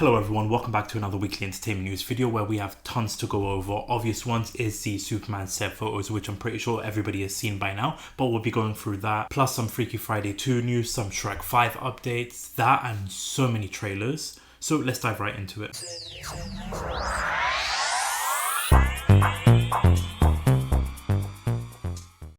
Hello everyone, welcome back to another weekly entertainment news video where we have tons to go over. Obvious ones is the Superman set photos, which I'm pretty sure everybody has seen by now, but we'll be going through that, plus some Freaky Friday 2 news, some Shrek 5 updates, that and so many trailers. So let's dive right into it.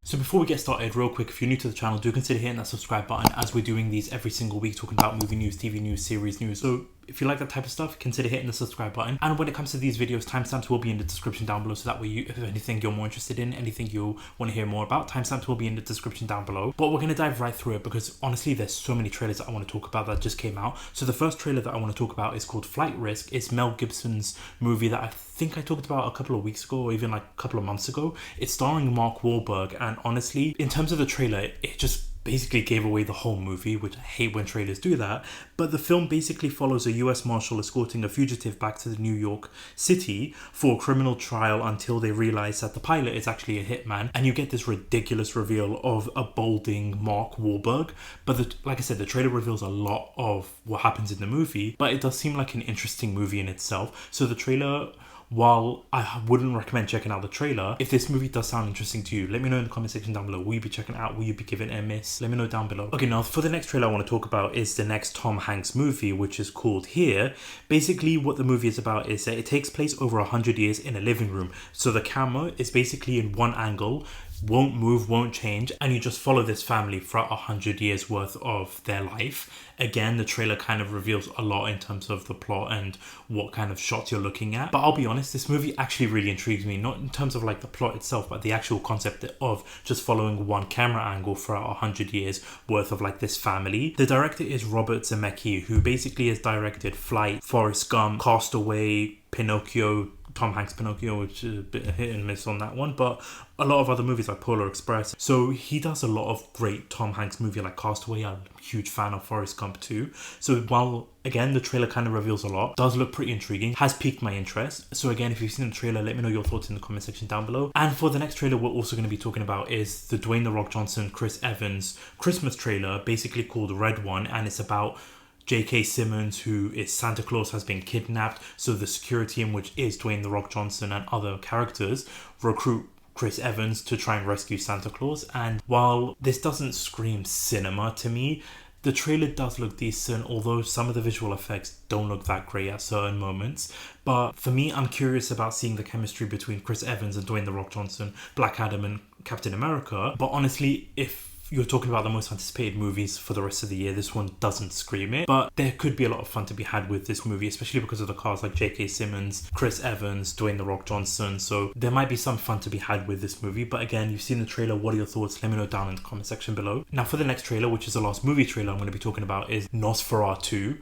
So before we get started, real quick, if you're new to the channel, do consider hitting that subscribe button as we're doing these every single week, talking about movie news, TV news, series news. So if you like that type of stuff, consider hitting the subscribe button. And when it comes to these videos, timestamps will be in the description down below, so that way if anything you're more interested in, anything you want to hear more about, timestamps will be in the description down below. But we're going to dive right through it because honestly, there's so many trailers that I want to talk about that just came out. So the first trailer that I want to talk about is called Flight Risk. It's Mel Gibson's movie that I think I talked about a couple of weeks ago, or even like a couple of months ago. It's starring Mark Wahlberg, and honestly, in terms of the trailer, it just basically gave away the whole movie, which I hate when trailers do that. But the film basically follows a US Marshal escorting a fugitive back to New York City for a criminal trial until they realize that the pilot is actually a hitman, and you get this ridiculous reveal of a balding Mark Wahlberg. But like I said, the trailer reveals a lot of what happens in the movie, but it does seem like an interesting movie in itself. So the trailer, while I wouldn't recommend checking out the trailer, if this movie does sound interesting to you, let me know in the comment section down below. Will you be checking it out? Will you be giving it a miss? Let me know down below. Okay, now for the next trailer I want to talk about is the next Tom Hanks movie, which is called Here. Basically what the movie is about is that it takes place over 100 years in a living room. So the camera is basically in one angle, won't move, won't change, and you just follow this family throughout 100 years worth of their life. Again, the trailer kind of reveals a lot in terms of the plot and what kind of shots you're looking at. But I'll be honest, this movie actually really intrigues me, not in terms of like the plot itself, but the actual concept of just following one camera angle throughout 100 years worth of like this family. The director is Robert Zemeckis, who basically has directed Flight, Forrest Gump, Castaway, Pinocchio, Tom Hanks' Pinocchio, which is a bit hit and miss on that one, but a lot of other movies like Polar Express. So he does a lot of great Tom Hanks movie like Castaway. I'm a huge fan of Forrest Gump too. So while again the trailer kind of reveals a lot, does look pretty intriguing, has piqued my interest. So again, if you've seen the trailer, let me know your thoughts in the comment section down below. And for the next trailer we're also going to be talking about is the Dwayne "The Rock" Johnson, Chris Evans Christmas trailer, basically called Red One, and it's about J.K. Simmons, who is Santa Claus, has been kidnapped. So the security, in which is Dwayne "The Rock" Johnson and other characters, recruit Chris Evans to try and rescue Santa Claus. And while this doesn't scream cinema to me, the trailer does look decent, although some of the visual effects don't look that great at certain moments. But for me, I'm curious about seeing the chemistry between Chris Evans and Dwayne "The Rock" Johnson, Black Adam and Captain America. But honestly, if you're talking about the most anticipated movies for the rest of the year, this one doesn't scream it. But there could be a lot of fun to be had with this movie, especially because of the cast like J.K. Simmons, Chris Evans, Dwayne "The Rock" Johnson. So there might be some fun to be had with this movie. But again, you've seen the trailer. What are your thoughts? Let me know down in the comment section below. Now for the next trailer, which is the last movie trailer I'm going to be talking about, is Nosferatu.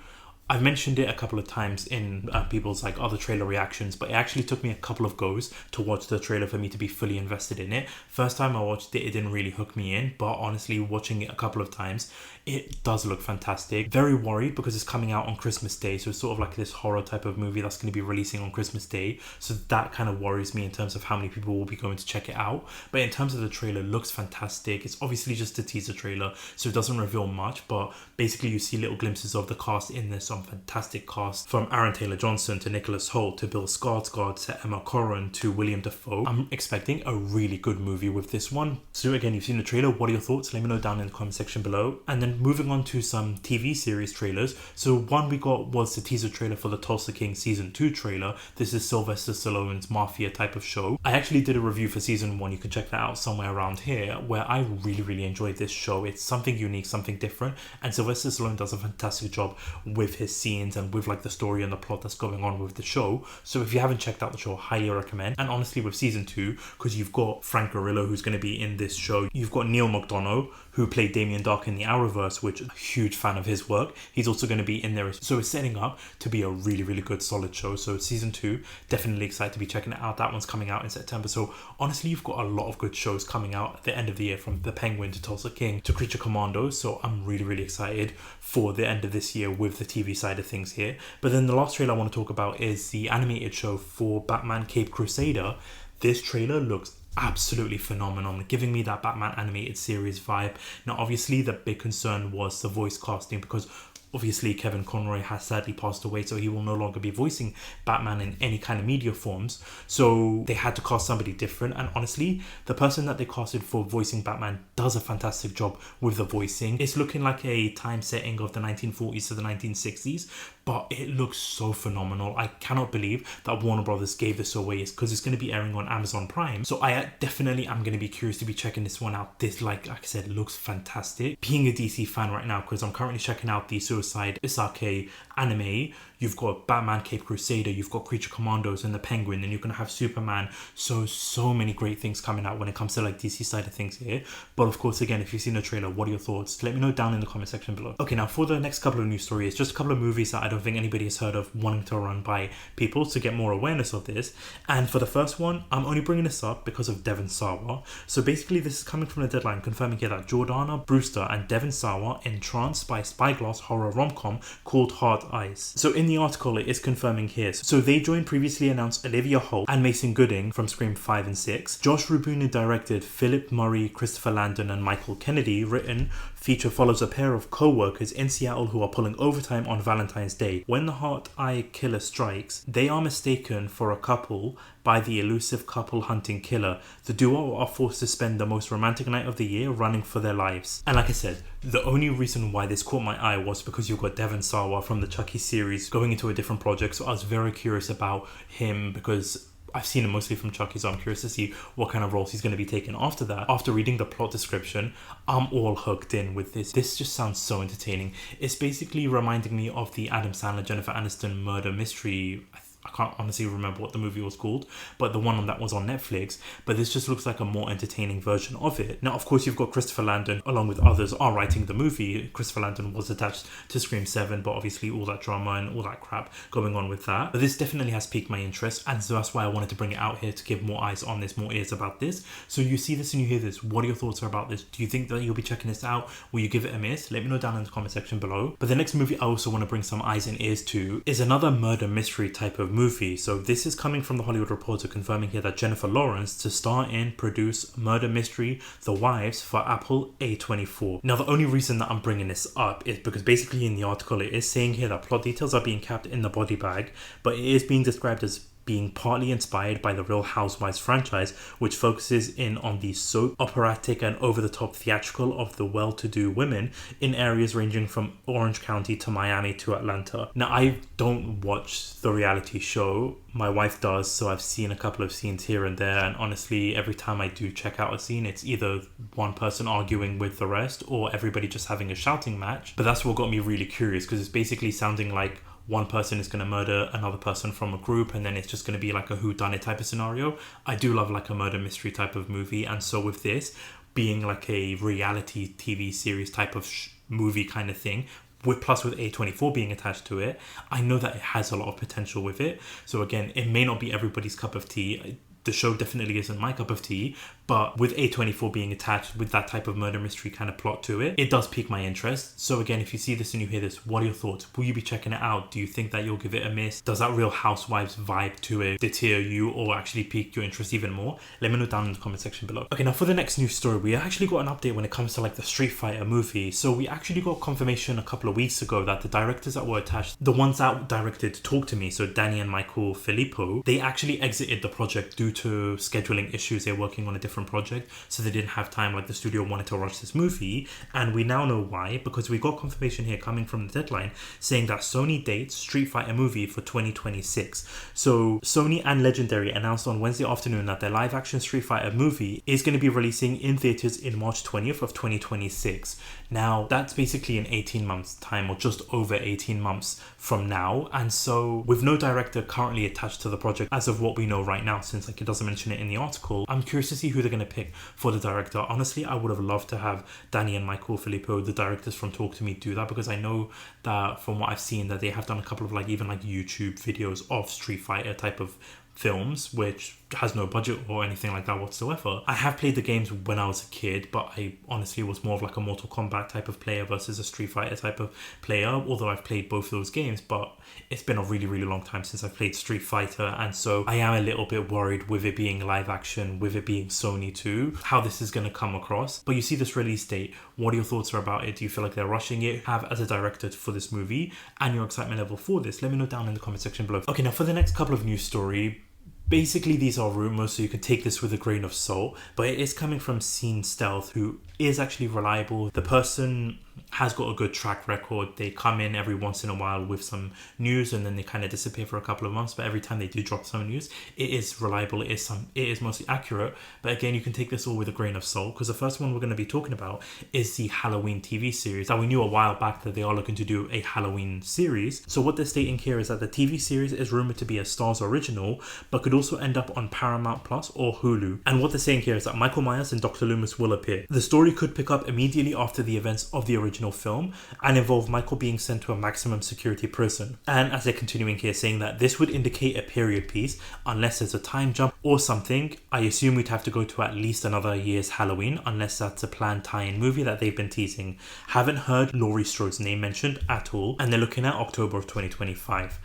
I've mentioned it a couple of times in people's like other trailer reactions, but it actually took me a couple of goes to watch the trailer for me to be fully invested in it. First time I watched it, it didn't really hook me in, but honestly, watching it a couple of times, it does look fantastic. Very worried because it's coming out on Christmas Day, so it's sort of like this horror type of movie that's going to be releasing on Christmas Day. So that kind of worries me in terms of how many people will be going to check it out. But in terms of the trailer, it looks fantastic. It's obviously just a teaser trailer, so it doesn't reveal much, but basically you see little glimpses of the cast in this. Fantastic cast, from Aaron Taylor-Johnson to Nicholas Hoult to Bill Skarsgård to Emma Corrin to William Dafoe. I'm expecting a really good movie with this one. So again, you've seen the trailer. What are your thoughts? Let me know down in the comment section below. And then moving on to some TV series trailers. So one we got was the teaser trailer for the Tulsa King season 2 trailer. This is Sylvester Stallone's mafia type of show. I actually did a review for season 1. You can check that out somewhere around here, where I really enjoyed this show. It's something unique, something different, and Sylvester Stallone does a fantastic job with his scenes and with like the story and the plot that's going on with the show. So if you haven't checked out the show, highly recommend. And honestly, with season 2, because you've got Frank Grillo, who's going to be in this show, you've got Neil McDonough, who played Damien Dark in the Arrowverse, which I'm a huge fan of his work. He's also going to be in there. So it's setting up to be a really good solid show. So season 2, definitely excited to be checking it out. That one's coming out in September. So honestly, you've got a lot of good shows coming out at the end of the year, from The Penguin to Tulsa King to Creature Commandos. So I'm really excited for the end of this year with the TV side of things here. But then the last trailer I want to talk about is the animated show for Batman Cape Crusader. This trailer looks absolutely phenomenal, giving me that Batman animated series vibe. Now obviously the big concern was the voice casting, because obviously Kevin Conroy has sadly passed away, so he will no longer be voicing Batman in any kind of media forms. So they had to cast somebody different, and honestly, the person that they casted for voicing Batman does a fantastic job with the voicing. It's looking like a time setting of the 1940s to the 1960s, but it looks so phenomenal. I cannot believe that Warner Brothers gave this away, because it's going to be airing on Amazon Prime. So I definitely am going to be curious to be checking this one out. This, like I said, looks fantastic. Being a DC fan right now, because I'm currently checking out the Suicide Isake anime, you've got Batman Cape Crusader, you've got Creature Commandos and the Penguin, and you're going to have Superman. So many great things coming out when it comes to like DC side of things here. But of course, again, if you've seen the trailer, what are your thoughts? Let me know down in the comment section below. Okay, now for the next couple of news stories, just a couple of movies that I don't think anybody has heard of, wanting to run by people to get more awareness of this. And for the first one, I'm only bringing this up because of Devon Sawa. So basically, this is coming from the Deadline, confirming here that Jordana Brewster and Devon Sawa entranced by spyglass horror rom-com called Hard Eyes. So in the article, it is confirming here. So they joined previously announced Olivia Holt and Mason Gooding from Scream 5 and 6. Josh Rubuna directed. Philip Murray, Christopher Landon and Michael Kennedy written. Feature follows a pair of co-workers in Seattle who are pulling overtime on Valentine's Day. When the Heart Eye killer strikes, they are mistaken for a couple by the elusive couple hunting killer. The duo are forced to spend the most romantic night of the year running for their lives. And like I said, the only reason why this caught my eye was because you've got Devon Sawa from the Chucky series going into a different project. So I was very curious about him, because I've seen him mostly from Chucky, so I'm curious to see what kind of roles he's going to be taking after that. After reading the plot description, I'm all hooked in with this. This just sounds so entertaining. It's basically reminding me of the Adam Sandler, Jennifer Aniston murder mystery. I can't honestly remember what the movie was called, but the one that was on Netflix. But this just looks like a more entertaining version of it. Now, of course, you've got Christopher Landon, along with others, are writing the movie. Christopher Landon was attached to Scream 7, but obviously all that drama and all that crap going on with that. But this definitely has piqued my interest, and so that's why I wanted to bring it out here to give more eyes on this, more ears about this. So you see this and you hear this. What are your thoughts about this? Do you think that you'll be checking this out? Will you give it a miss? Let me know down in the comment section below. But the next movie I also want to bring some eyes and ears to is another murder mystery type of movie. So this is coming from the Hollywood Reporter, confirming here that Jennifer Lawrence to star in, produce murder mystery The Wives for Apple A24. Now, the only reason that I'm bringing this up is because basically in the article it is saying here that plot details are being kept in the body bag, but it is being described as being partly inspired by the Real Housewives franchise, which focuses in on the soap operatic and over-the-top theatrical of the well-to-do women in areas ranging from Orange County to Miami to Atlanta. Now, I don't watch the reality show. My wife does, so I've seen a couple of scenes here and there, and honestly, every time I do check out a scene, it's either one person arguing with the rest or everybody just having a shouting match. But that's what got me really curious, because it's basically sounding like one person is going to murder another person from a group, and then it's just going to be like a whodunit type of scenario. I do love like a murder mystery type of movie, and so with this being like a reality TV series type of movie kind of thing, with A24 being attached to it, I know that it has a lot of potential with it. So again, it may not be everybody's cup of tea. The show definitely isn't my cup of tea, but with A24 being attached with that type of murder mystery kind of plot to it, it does pique my interest. So again, if you see this and you hear this, what are your thoughts? Will you be checking it out? Do you think that you'll give it a miss? Does that Real Housewives vibe to it deter you or actually pique your interest even more? Let me know down in the comment section below. Okay, now for the next news story, we actually got an update when it comes to like the Street Fighter movie. So we actually got confirmation a couple of weeks ago that the directors that were attached, the ones that directed Talk to Me, so Danny and Michael Filippo, they actually exited the project due to scheduling issues. They're working on a different project, so they didn't have time. Like the studio wanted to rush this movie, and we now know why, because we got confirmation here coming from the Deadline saying that Sony dates Street Fighter movie for 2026. So Sony and Legendary announced on Wednesday afternoon that their live action Street Fighter movie is going to be releasing in theaters in March 20th of 2026. Now that's basically in 18 months time, or just over 18 months from now. And so with no director currently attached to the project as of what we know right now, since like it doesn't mention it in the article, I'm curious to see who they're going to pick for the director. Honestly, I would have loved to have Danny and Michael Filippo, the directors from Talk to Me, do that, because I know that from what I've seen that they have done a couple of like even like YouTube videos of Street Fighter type of films, which has no budget or anything like that whatsoever. I have played the games when I was a kid, but I honestly was more of like a Mortal Kombat type of player versus a Street Fighter type of player, although I've played both those games. But it's been a really, really long time since I've played Street Fighter, and so I am a little bit worried with it being live action, with it being Sony too, how this is going to come across. But you see this release date, what are your thoughts about it? Do you feel like they're rushing it? Have as a director for this movie, and your excitement level for this? Let me know down in the comment section below. Okay, now for the next couple of news story, basically these are rumors, so you can take this with a grain of salt, but it is coming from Scene Stealth, who is actually reliable. The person has got a good track record. They come in every once in a while with some news, and then they kind of disappear for a couple of months, but every time they do drop some news, it is reliable, it is mostly accurate. But again, you can take this all with a grain of salt, because the first one we're going to be talking about is the Halloween TV series. Now, we knew a while back that they are looking to do a Halloween series, so what they're stating here is that the TV series is rumored to be a Starz original, but could also end up on Paramount Plus or Hulu. And what they're saying here is that Michael Myers and Dr. Loomis will appear. The story could pick up immediately after the events of the original film and involve Michael being sent to a maximum security prison. And as they're continuing here, saying that this would indicate a period piece unless there's a time jump or something. I assume we'd have to go to at least another year's Halloween, unless that's a planned tie-in movie that they've been teasing. Haven't heard Laurie Strode's name mentioned at all, and they're looking at October of 2025.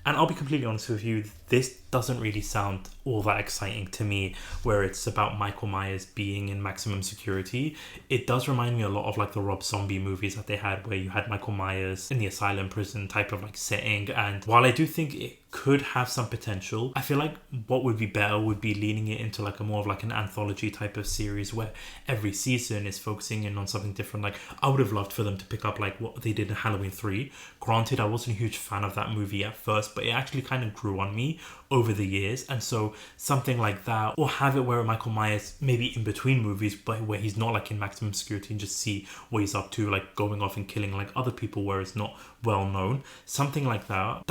And I'll be completely honest with you, this doesn't really sound all that exciting to me, where it's about Michael Myers being in maximum security. It does remind me a lot of like the Rob Zombie movies that they had, where you had Michael Myers in the asylum prison type of like setting. And while I do think it could have some potential, I feel like what would be better would be leaning it into like a more of like an anthology type of series, where every season is focusing in on something different. Like, I would have loved for them to pick up like what they did in Halloween 3. Granted, I wasn't a huge fan of that movie at first, but it actually kind of grew on me over the years. And so something like that, or have it where Michael Myers maybe in between movies, but where he's not like in maximum security, and just see what he's up to, like going off and killing like other people where it's not well known. Something like that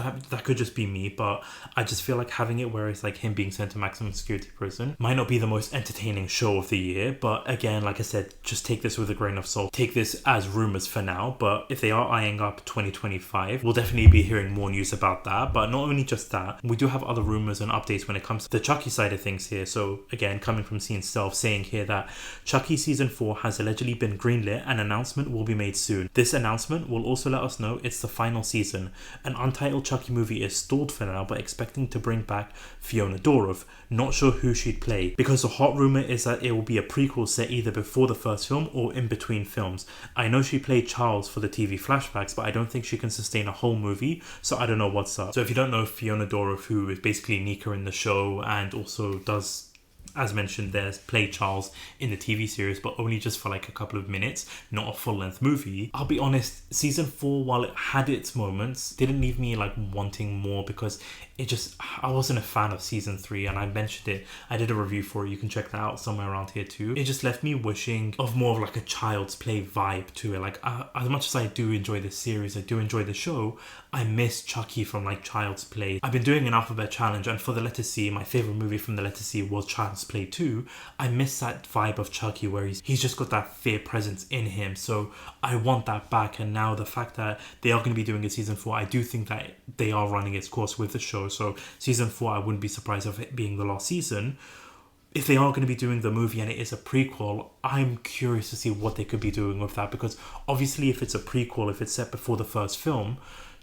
could just be me, but I just feel like having it where it's like him being sent to maximum security prison might not be the most entertaining show of the year. But again, like I said, just take this with a grain of salt. Take this as rumors for now, but if they are eyeing up 2025, we'll definitely be hearing more news about that. But not only just that, we do have other rumors and updates when it comes to the Chucky side of things here. So again, coming from Scene Stealth, saying here that Chucky season 4 has allegedly been greenlit, and an announcement will be made soon. This announcement will also let us know it's the final season. An untitled Chucky movie is stalled for now, but expecting to bring back Fiona Dorff. Not sure who she'd play, because the hot rumor is that it will be a prequel set either before the first film or in between films. I know she played Charles for the TV flashbacks, but I don't think she can sustain a whole movie, so I don't know what's up. So if you don't know Fiona Dorff, who is basically Nika in the show and also does, as mentioned, there's play Charles in the TV series, but only just for like a couple of minutes, not a full-length movie. I'll be honest, season 4, while it had its moments, didn't leave me like wanting more, because I wasn't a fan of season 3, and I mentioned it. I did a review for it. You can check that out somewhere around here too. It just left me wishing of more of like a Child's Play vibe to it. Like, as much as I do enjoy this series, I do enjoy the show, I miss Chucky from like Child's Play. I've been doing an alphabet challenge, and for the letter C, my favorite movie from the letter C was Child's Play 2. I miss that vibe of Chucky, where he's just got that fear presence in him. So I want that back. And now the fact that they are going to be doing a season 4, I do think that they are running its course with the show. So season 4, I wouldn't be surprised of it being the last season. If they are going to be doing the movie and it is a prequel, I'm curious to see what they could be doing with that, because obviously if it's a prequel, if it's set before the first film,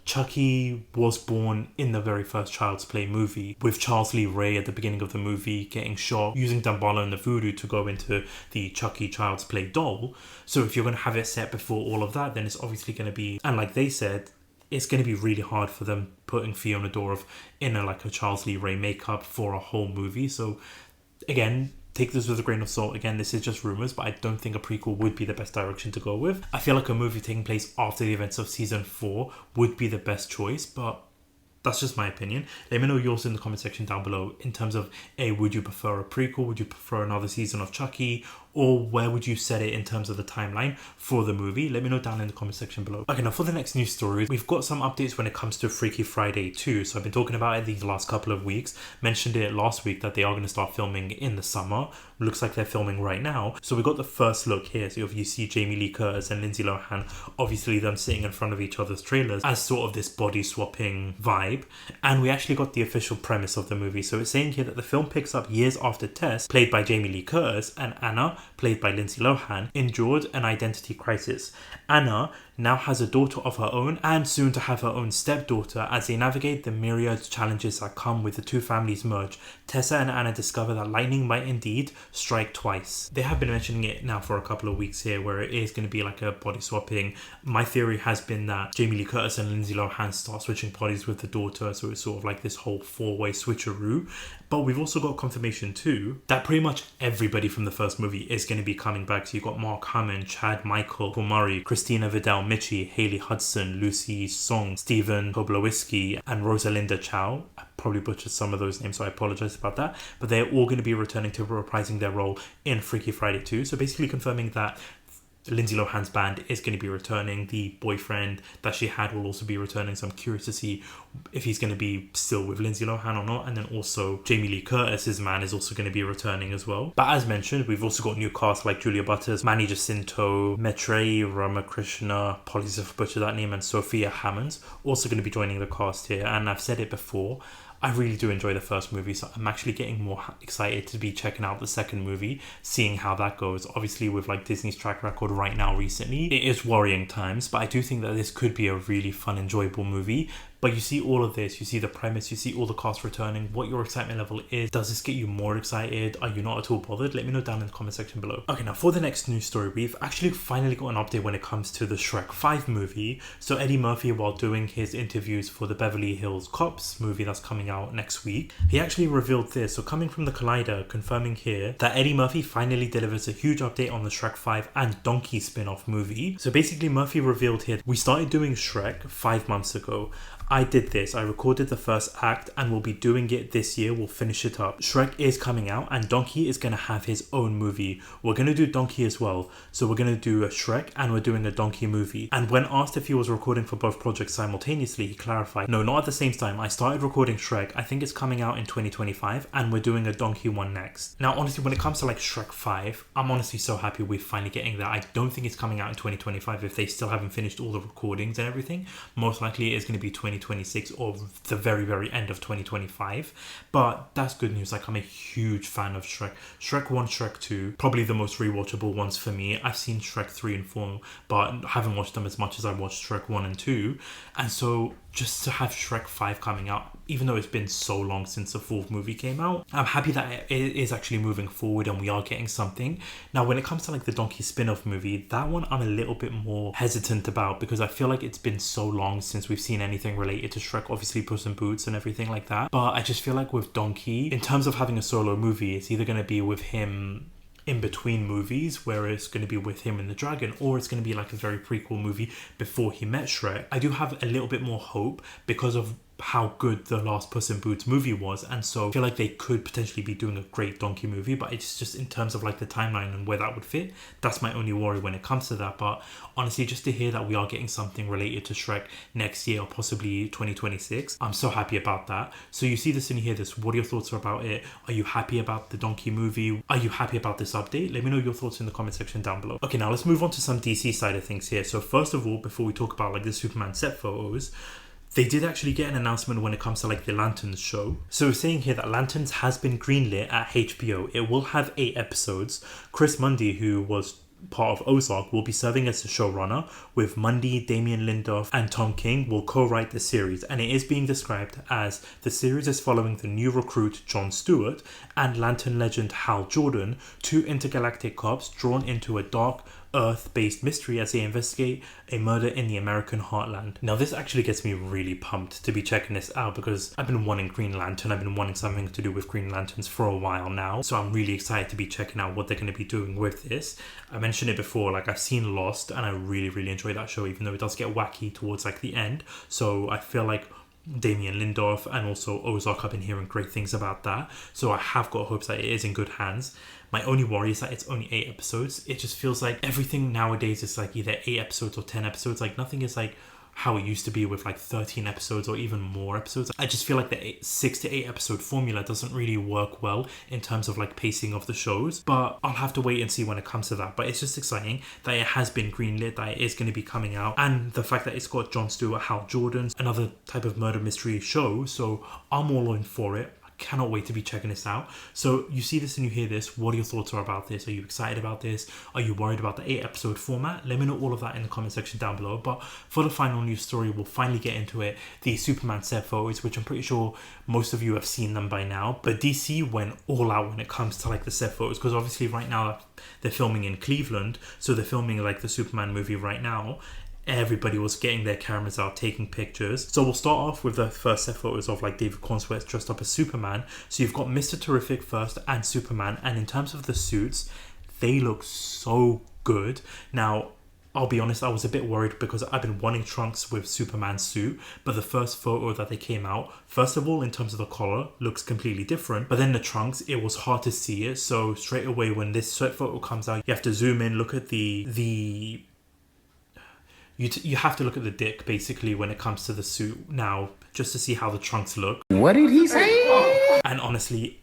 Chucky was born in the very first Child's Play movie, with Charles Lee Ray at the beginning of the movie getting shot using Damballa and the voodoo to go into the Chucky Child's Play doll. So if you're going to have it set before all of that, then it's obviously going to be, and like they said, it's going to be really hard for them putting Fiona Dorff in a Charles Lee Ray makeup for a whole movie. So again, take this with a grain of salt. Again, this is just rumors, but I don't think a prequel would be the best direction to go with. I feel like a movie taking place after the events of season 4 would be the best choice, but that's just my opinion. Let me know yours in the comment section down below in terms of, would you prefer a prequel? Would you prefer another season of Chucky? or where would you set it in terms of the timeline for the movie? Let me know down in the comment section below. Okay, now for the next news story, we've got some updates when it comes to Freaky Friday 2. So I've been talking about it these last couple of weeks, mentioned it last week that they are going to start filming in the summer. Looks like they're filming right now. So we got the first look here. So you see Jamie Lee Curtis and Lindsay Lohan, obviously them sitting in front of each other's trailers as sort of this body swapping vibe. And we actually got the official premise of the movie. So it's saying here that the film picks up years after Tess, played by Jamie Lee Curtis, and Anna, played by Lindsay Lohan, endured an identity crisis. Anna now has a daughter of her own and soon to have her own stepdaughter. As they navigate the myriad challenges that come with the two families merge, Tessa and Anna discover that lightning might indeed strike twice. They have been mentioning it now for a couple of weeks here where it is going to be like a body swapping. My theory has been that Jamie Lee Curtis and Lindsay Lohan start switching bodies with the daughter, so it's sort of like this whole four-way switcheroo. But we've also got confirmation too that pretty much everybody from the first movie is going to be coming back. So you've got Mark Hamill, Chad Michael, Paul Murray, Christina Vidal Mitchie, Haley Hudson, Lucy Song, Stephen Koblowiski, and Rosalinda Chow. I probably butchered some of those names, so I apologize about that. But they're all going to be returning to reprising their role in Freaky Friday 2. So basically confirming that Lindsay Lohan's band is going to be returning. The boyfriend that she had will also be returning. So I'm curious to see if he's going to be still with Lindsay Lohan or not. And then also Jamie Lee Curtis's man is also going to be returning as well. But as mentioned, we've also got new cast like Julia Butters, Manny Jacinto, Maitreyi Ramakrishna, apologies if I butchered that name, and Sophia Hammonds also going to be joining the cast here. And I've said it before, I really do enjoy the first movie, so I'm actually getting more excited to be checking out the second movie, seeing how that goes. Obviously, with like Disney's track record right now recently, it is worrying times, but I do think that this could be a really fun, enjoyable movie. But you see all of this, you see the premise, you see all the cast returning, what your excitement level is. Does this get you more excited? Are you not at all bothered? Let me know down in the comment section below. Okay, now for the next news story, we've actually finally got an update when it comes to the Shrek 5 movie. So Eddie Murphy, while doing his interviews for the Beverly Hills Cops movie that's coming out next week, he actually revealed this. So coming from the Collider, confirming here that Eddie Murphy finally delivers a huge update on the Shrek 5 and Donkey spin-off movie. So basically Murphy revealed here, we started doing Shrek 5 months ago. I did this, I recorded the first act and we'll be doing it this year, we'll finish it up. Shrek is coming out and Donkey is going to have his own movie. We're going to do Donkey as well. So we're going to do a Shrek and we're doing a Donkey movie. And when asked if he was recording for both projects simultaneously, he clarified, no, not at the same time. I started recording Shrek, I think it's coming out in 2025 and we're doing a Donkey one next. Now honestly, when it comes to like Shrek 5, I'm honestly so happy we're finally getting that. I don't think it's coming out in 2025 if they still haven't finished all the recordings and everything. Most likely it is going to be 2026 or the very, very end of 2025. But that's good news. Like, I'm a huge fan of Shrek. Shrek 1, Shrek 2, probably the most rewatchable ones for me. I've seen Shrek 3 and 4, but haven't watched them as much as I watched Shrek 1 and 2. And so just to have Shrek 5 coming out, even though it's been so long since the fourth movie came out, I'm happy that it is actually moving forward and we are getting something. Now, when it comes to like the Donkey spin-off movie, that one I'm a little bit more hesitant about because I feel like it's been so long since we've seen anything related to Shrek, obviously Puss in Boots and everything like that. But I just feel like with Donkey, in terms of having a solo movie, it's either going to be with him in between movies where it's going to be with him and the dragon, or it's going to be like a very prequel movie before he met Shrek. I do have a little bit more hope because of how good the last Puss in Boots movie was, and so I feel like they could potentially be doing a great Donkey movie, but it's just in terms of like the timeline and where that would fit, that's my only worry when it comes to that. But honestly, just to hear that we are getting something related to Shrek next year or possibly 2026, I'm so happy about that. So you see this and you hear this, what are your thoughts about it? Are you happy about the Donkey movie? Are you happy about this update? Let me know your thoughts in the comment section down below. Okay, now let's move on to some DC side of things here. So first of all, before we talk about like the Superman set photos, they did actually get an announcement when it comes to like the Lanterns show. So we're saying here that Lanterns has been greenlit at HBO. It will have 8 episodes. Chris Mundy, who was part of Ozark, will be serving as the showrunner, with Mundy, Damian Lindelof and Tom King will co-write the series, and it is being described as the series is following the new recruit Jon Stewart and Lantern legend Hal Jordan, 2 intergalactic cops drawn into a dark Earth-based mystery as they investigate a murder in the American heartland. Now this actually gets me really pumped to be checking this out because I've been wanting Green Lantern, I've been wanting something to do with Green Lanterns for a while now, so I'm really excited to be checking out what they're going to be doing with this. I mentioned it before, like I've seen Lost and I really enjoy that show, even though it does get wacky towards like the end, so I feel like Damien Lindelof and also Ozark. I've been hearing great things about that, so I have got hopes that it is in good hands. My only worry is that it's only 8 episodes. It just feels like everything nowadays is like either 8 episodes or 10 episodes. Like nothing is like how it used to be with like 13 episodes or even more episodes. I just feel like the 6 to 8 episode formula doesn't really work well in terms of like pacing of the shows, but I'll have to wait and see when it comes to that. But it's just exciting that it has been greenlit, that it is going to be coming out, and the fact that it's got Jon Stewart, Hal Jordan, another type of murder mystery show, so I'm all in for it. Cannot wait to be checking this out. So you see this and you hear this, what are your thoughts about this? Are you excited about this? Are you worried about the 8 episode format? Let me know all of that in the comment section down below. But for the final news story, we'll finally get into it. The Superman set photos, which I'm pretty sure most of you have seen them by now, but DC went all out when it comes to like the set photos, because obviously right now they're filming in Cleveland, so they're filming like the Superman movie right now. Everybody was getting their cameras out, taking pictures. So we'll start off with the first set photos of like David Cornsweet dressed up as Superman. So you've got Mr. Terrific first and Superman. And in terms of the suits, they look so good. Now, I'll be honest, I was a bit worried because I've been wanting trunks with Superman's suit, but the first photo that they came out, first of all, in terms of the collar, looks completely different. But then the trunks, it was hard to see it. So straight away when this set photo comes out, you have to zoom in, look at you have to look at the dick, basically, when it comes to the suit now, just to see how the trunks look. What did he say? And honestly,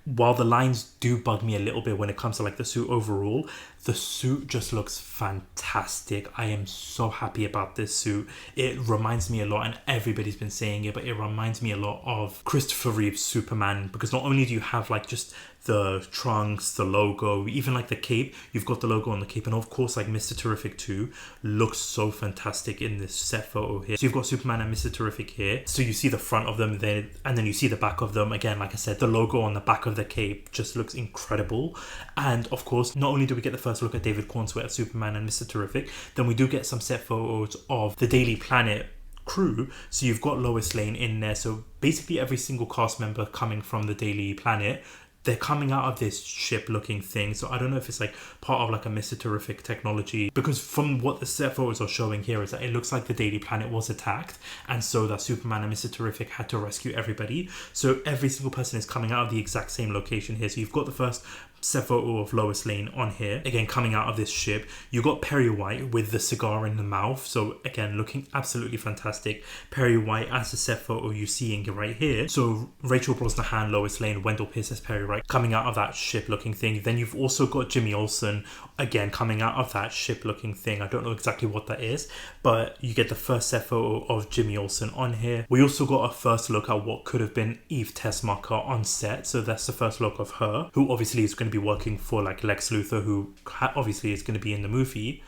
while the lines do bug me a little bit when it comes to like the suit overall, the suit just looks fantastic. I am so happy about this suit. It reminds me a lot, and everybody's been saying it, but it reminds me a lot of Christopher Reeve's Superman, because not only do you have like just the trunks, the logo, even like the cape, you've got the logo on the cape, and of course like Mr. Terrific 2 looks so fantastic in this set photo here. So you've got Superman and Mr. Terrific here, so you see the front of them there, and then you see the back of them. Again, like I said, the logo on the back of the cape just looks incredible. And of course, not only do we get the first look at David Cornsweet as Superman and Mr. Terrific, then we do get some set photos of the Daily Planet crew. So you've got Lois Lane in there, so basically every single cast member coming from the Daily Planet, they're coming out of this ship looking thing. So I don't know if it's like part of like a Mr. Terrific technology, because from what the set photos are showing here is that it looks like the Daily Planet was attacked, and so that Superman and Mr. Terrific had to rescue everybody. So every single person is coming out of the exact same location here. So you've got the first set photo of Lois Lane on here, again coming out of this ship. You got Perry White with the cigar in the mouth, so again looking absolutely fantastic. Perry White as the set photo you're seeing right here. So Rachel Brosnahan, Lois Lane, Wendell Pierce as Perry White coming out of that ship looking thing. Then you've also got Jimmy Olsen again coming out of that ship looking thing. I don't know exactly what that is, but you get the first set photo of Jimmy Olsen on here. We also got a first look at what could have been Eve Tessmacher on set, so that's the first look of her, who obviously is going to be working for like Lex Luthor, who obviously is going to be in the movie.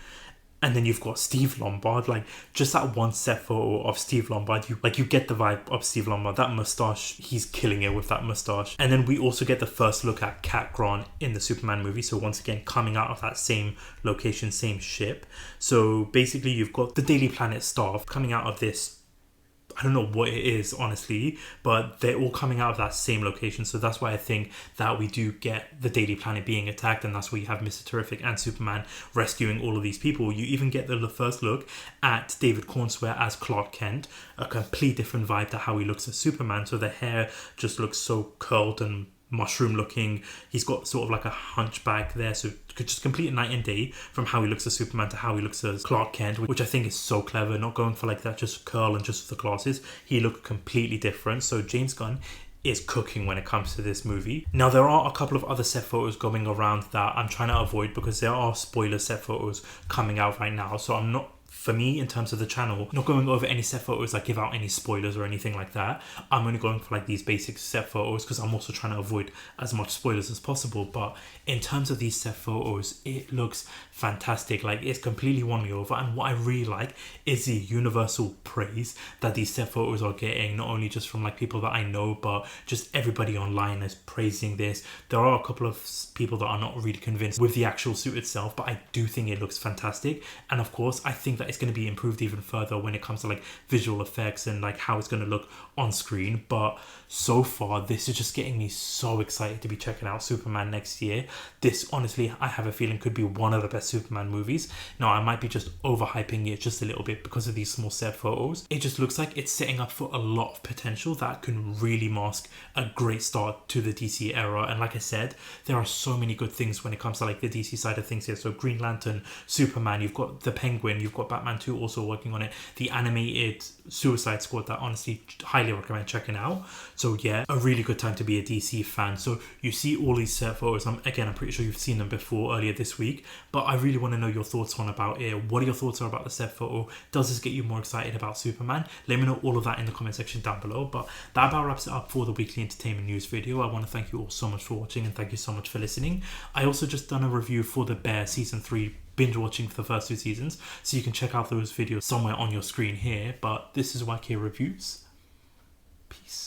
And then you've got Steve Lombard, like just that one set photo of Steve Lombard, you get the vibe of Steve Lombard. That mustache, he's killing it with that mustache. And then we also get the first look at Cat Grant in the Superman movie, so once again coming out of that same location, same ship. So basically you've got the Daily Planet staff coming out of this, I don't know what it is honestly, but they're all coming out of that same location. So that's why I think that we do get the Daily Planet being attacked, and that's where you have Mr. Terrific and Superman rescuing all of these people. You even get the first look at David Cornsweet as Clark Kent, a complete different vibe to how he looks as Superman. So the hair just looks so curled and mushroom looking. He's got sort of like a hunchback there, so just complete night and day from how he looks as Superman to how he looks as Clark Kent, which I think is so clever, not going for like that just curl and just the glasses. He looked completely different. So James Gunn is cooking when it comes to this movie. Now there are a couple of other set photos going around that I'm trying to avoid, because there are spoiler set photos coming out right now, so I'm not, for me, in terms of the channel, not going over any set photos that give out any spoilers or anything like that. I'm only going for like these basic set photos because I'm also trying to avoid as much spoilers as possible. But in terms of these set photos, it looks fantastic. Like, it's completely won me over. And what I really like is the universal praise that these set photos are getting, not only just from like people that I know, but just everybody online is praising this. There are a couple of people that are not really convinced with the actual suit itself, but I do think it looks fantastic. And of course, I think think that it's going to be improved even further when it comes to like visual effects and like how it's going to look on screen. But so far, this is just getting me so excited to be checking out Superman next year. This, honestly, I have a feeling could be one of the best Superman movies. Now, I might be just overhyping it just a little bit because of these small set photos. It just looks like it's setting up for a lot of potential that can really mask a great start to the DC era. And like I said, there are so many good things when it comes to like the DC side of things here. So Green Lantern, Superman, you've got the Penguin, you've got Batman 2 also working on it, the animated Suicide Squad that honestly highly recommend checking out. So yeah, a really good time to be a DC fan. So you see all these set photos. I'm pretty sure you've seen them before earlier this week, but I really want to know your thoughts on about it. What are your thoughts about the set photo? Does this get you more excited about Superman? Let me know all of that in the comment section down below. But that about wraps it up for the weekly entertainment news video. I want to thank you all so much for watching and thank you so much for listening. I also just done a review for The Bear season 3, binge watching for the first 2 seasons, so you can check out those videos somewhere on your screen here. But this is YK Reviews. Peace.